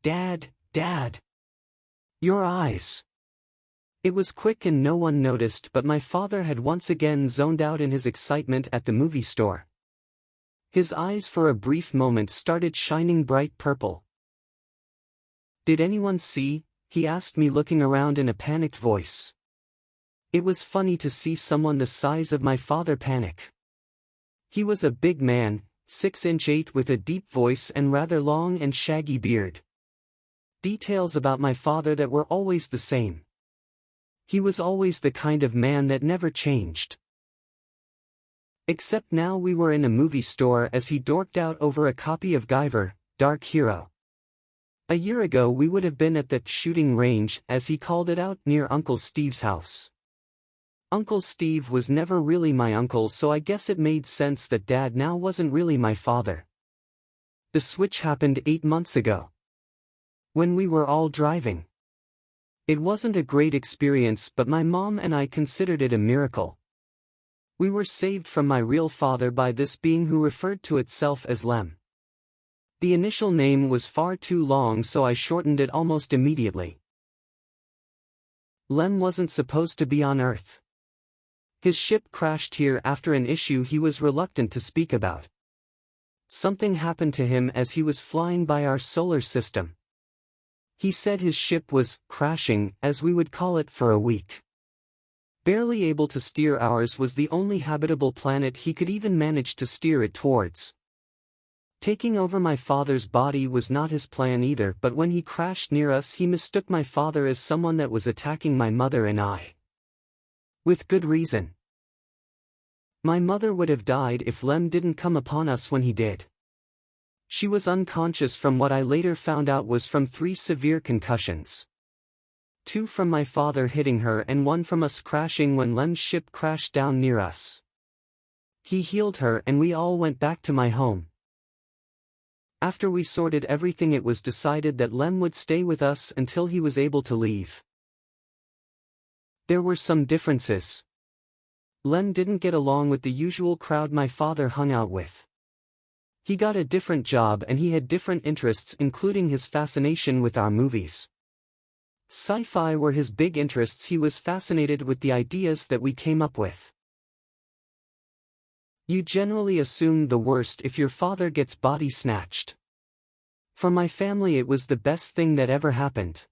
Dad, Dad! Your eyes! It was quick and no one noticed, but my father had once again zoned out in his excitement at the movie store. His eyes for a brief moment started shining bright purple. "Did anyone see?" he asked me, looking around in a panicked voice. It was funny to see someone the size of my father panic. He was a big man, 6'8", with a deep voice and rather long and shaggy beard. Details about my father that were always the same. He was always the kind of man that never changed. Except now we were in a movie store as he dorked out over a copy of Guyver, Dark Hero. A year ago we would have been at the shooting range, as he called it, out near Uncle Steve's house. Uncle Steve was never really my uncle, so I guess it made sense that Dad now wasn't really my father. The switch happened 8 months ago. When we were all driving. It wasn't a great experience, but my mom and I considered it a miracle. We were saved from my real father by this being who referred to itself as Lem. The initial name was far too long, so I shortened it almost immediately. Lem wasn't supposed to be on Earth. His ship crashed here after an issue he was reluctant to speak about. Something happened to him as he was flying by our solar system. He said his ship was crashing, as we would call it, for a week. Barely able to steer, ours was the only habitable planet he could even manage to steer it towards. Taking over my father's body was not his plan either, but when he crashed near us he mistook my father as someone that was attacking my mother and I. With good reason. My mother would have died if Lem didn't come upon us when he did. She was unconscious from what I later found out was from 3 severe concussions. 2 from my father hitting her and 1 from us crashing when Lem's ship crashed down near us. He healed her and we all went back to my home. After we sorted everything, it was decided that Lem would stay with us until he was able to leave. There were some differences. Lem didn't get along with the usual crowd my father hung out with. He got a different job and he had different interests, including his fascination with our movies. Sci-fi were his big interests. He was fascinated with the ideas that we came up with. You generally assume the worst if your father gets body snatched. For my family it was the best thing that ever happened.